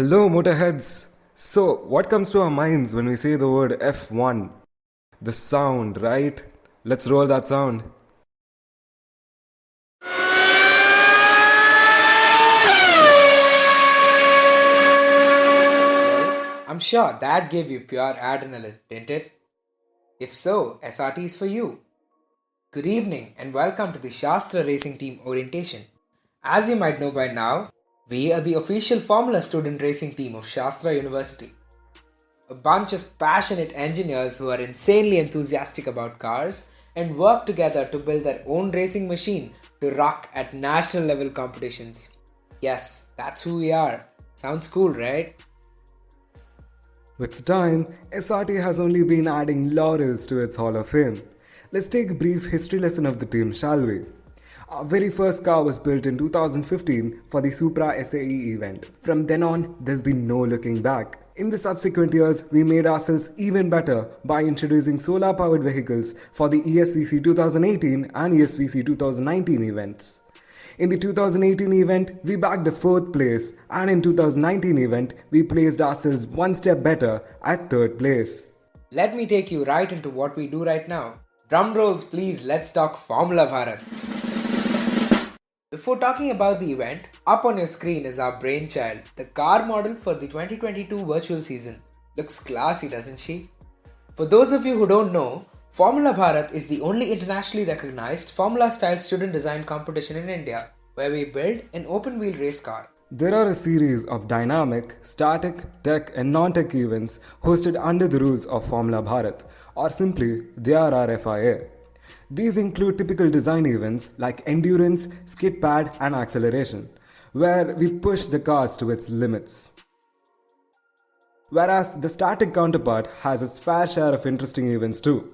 Hello, motorheads. So, what comes to our minds when we say the word F1? The sound, right? Let's roll that sound. I'm sure that gave you pure adrenaline, didn't it? If so, SRT is for you. Good evening and welcome to the SASTRA Racing Team Orientation. As you might know by now, we are the official Formula Student Racing Team of SASTRA University. A bunch of passionate engineers who are insanely enthusiastic about cars and work together to build their own racing machine to rock at national level competitions. Yes, that's who we are. Sounds cool, right? With time, SRT has only been adding laurels to its Hall of Fame. Let's take a brief history lesson of the team, shall we? Our very first car was built in 2015 for the Supra SAE event. From then on, there's been no looking back. In the subsequent years, we made ourselves even better by introducing solar-powered vehicles for the ESVC 2018 and ESVC 2019 events. In the 2018 event, we bagged a 4th place, and in 2019 event, we placed ourselves one step better at 3rd place. Let me take you right into what we do right now. Drum rolls please, let's talk Formula Bharat. Before talking about the event, up on your screen is our brainchild, the car model for the 2022 virtual season. Looks classy, doesn't she? For those of you who don't know, Formula Bharat is the only internationally recognized Formula-style student design competition in India, where we build an open-wheel race car. There are a series of dynamic, static, tech and non-tech events hosted under the rules of Formula Bharat, or simply the RRFIA. These include typical design events like endurance, skid pad and acceleration, where we push the cars to its limits. Whereas the static counterpart has its fair share of interesting events too.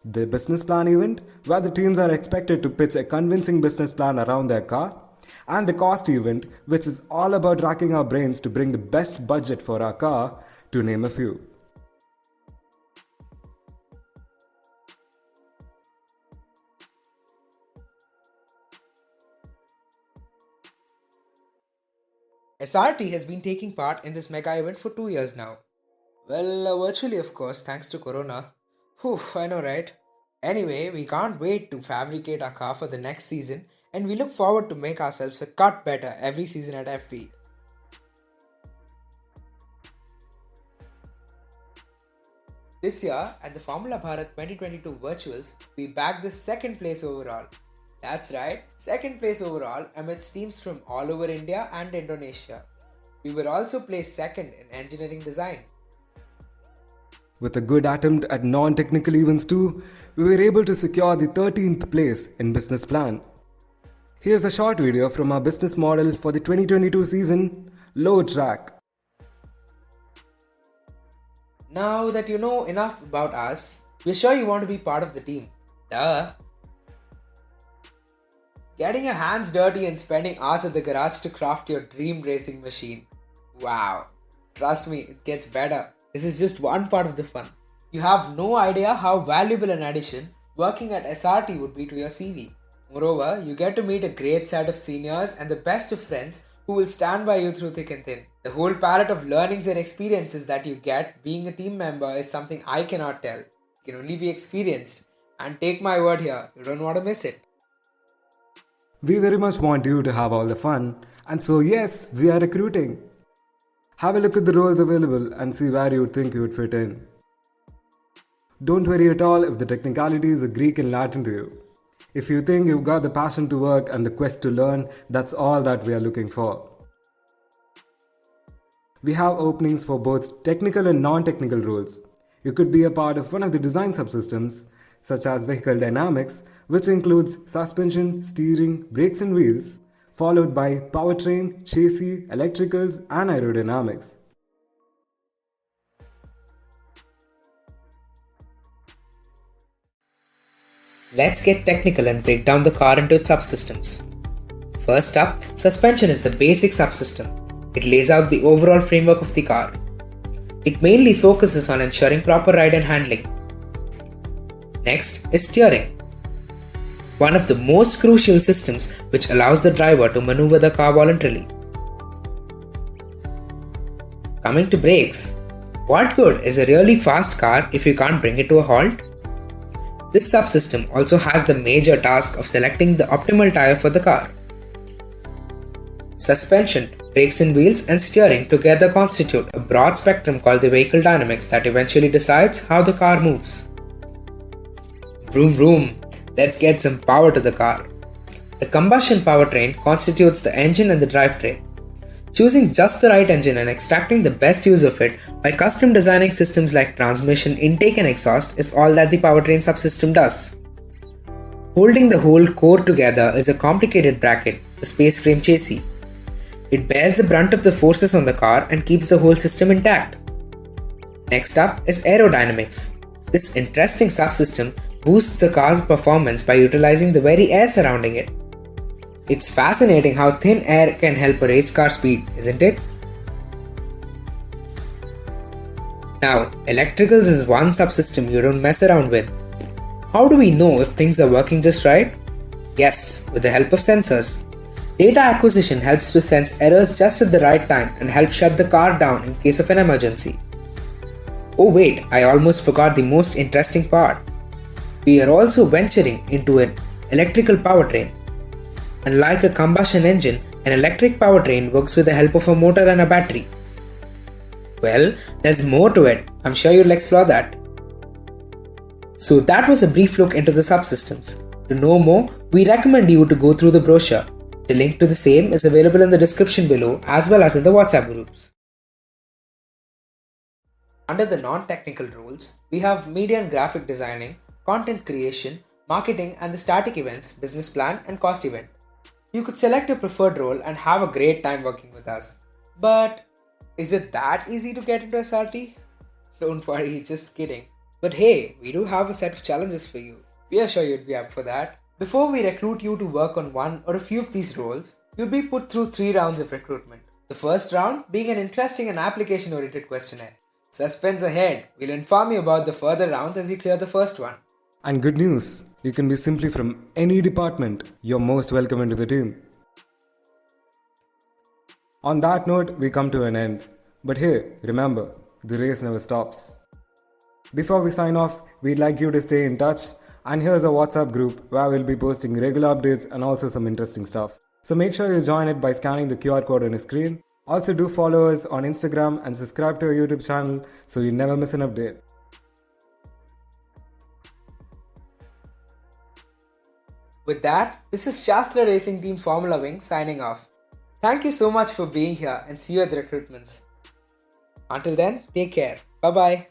The business plan event, where the teams are expected to pitch a convincing business plan around their car, and the cost event, which is all about racking our brains to bring the best budget for our car, to name a few. SRT has been taking part in this mega event for 2 years now. Well, virtually of course, thanks to Corona. Whew, I know, right? Anyway, we can't wait to fabricate our car for the next season and we look forward to make ourselves a cut better every season at FP. This year, at the Formula Bharat 2022 Virtuals, we bagged the 2nd place overall. That's right, 2nd place overall amidst teams from all over India and Indonesia. We were also placed 2nd in engineering design. With a good attempt at non-technical events too, we were able to secure the 13th place in business plan. Here's a short video from our business model for the 2022 season, Low Track. Now that you know enough about us, we're sure you want to be part of the team. Duh! Getting your hands dirty and spending hours at the garage to craft your dream racing machine. Wow! Trust me, it gets better. This is just one part of the fun. You have no idea how valuable an addition working at SRT would be to your CV. Moreover, you get to meet a great set of seniors and the best of friends who will stand by you through thick and thin. The whole palette of learnings and experiences that you get being a team member is something I cannot tell. It can only be experienced. And take my word here, you don't want to miss it. We very much want you to have all the fun, and so yes, we are recruiting. Have a look at the roles available and see where you would think you would fit in. Don't worry at all if the technicalities are Greek and Latin to you. If you think you've got the passion to work and the quest to learn, that's all that we are looking for. We have openings for both technical and non-technical roles. You could be a part of one of the design subsystems, such as vehicle dynamics, which includes suspension, steering, brakes and wheels, followed by powertrain, chassis, electricals and aerodynamics. Let's get technical and break down the car into its subsystems. First up, suspension is the basic subsystem. It lays out the overall framework of the car. It mainly focuses on ensuring proper ride and handling. Next is steering. one of the most crucial systems which allows the driver to maneuver the car voluntarily. Coming to brakes. What good is a really fast car if you can't bring it to a halt? This subsystem also has the major task of selecting the optimal tire for the car. Suspension, brakes and wheels, and steering together constitute a broad spectrum called the vehicle dynamics that eventually decides how the car moves. Vroom vroom, let's get some power to the car. The combustion powertrain constitutes the engine and the drivetrain. Choosing just the right engine and extracting the best use of it by custom designing systems like transmission, intake and exhaust is all that the powertrain subsystem does. Holding the whole core together is a complicated bracket, the space frame chassis. It bears the brunt of the forces on the car and keeps the whole system intact. Next up is aerodynamics. This interesting subsystem boosts the car's performance by utilizing the very air surrounding it. It's fascinating how thin air can help a race car speed, isn't it? Now, electricals is one subsystem you don't mess around with. How do we know if things are working just right? Yes, with the help of sensors. Data acquisition helps to sense errors just at the right time and help shut the car down in case of an emergency. Oh wait, I almost forgot the most interesting part. We are also venturing into an electrical powertrain. Unlike a combustion engine, an electric powertrain works with the help of a motor and a battery. Well, there's more to it. I'm sure you'll explore that. So that was a brief look into the subsystems. To know more, we recommend you to go through the brochure. The link to the same is available in the description below as well as in the WhatsApp groups. Under the non-technical roles, we have media and graphic designing, content creation, marketing and the static events, business plan and cost event. You could select your preferred role and have a great time working with us. But is it that easy to get into SRT? Don't worry, just kidding. But hey, we do have a set of challenges for you. We are sure you'd be up for that. Before we recruit you to work on one or a few of these roles, you'll be put through 3 rounds of recruitment. The first round being an interesting and application-oriented questionnaire. Suspense ahead, we'll inform you about the further rounds as you clear the first one. And good news, you can be simply from any department. You're most welcome into the team. On that note, we come to an end. But hey, remember, the race never stops. Before we sign off, we'd like you to stay in touch. And here's a WhatsApp group where we'll be posting regular updates and also some interesting stuff. So make sure you join it by scanning the QR code on your screen. Also do follow us on Instagram and subscribe to our YouTube channel so you never miss an update. With that, this is SASTRA Racing Team Formula Wing signing off. Thank you so much for being here and see you at the recruitments. Until then, take care. Bye bye.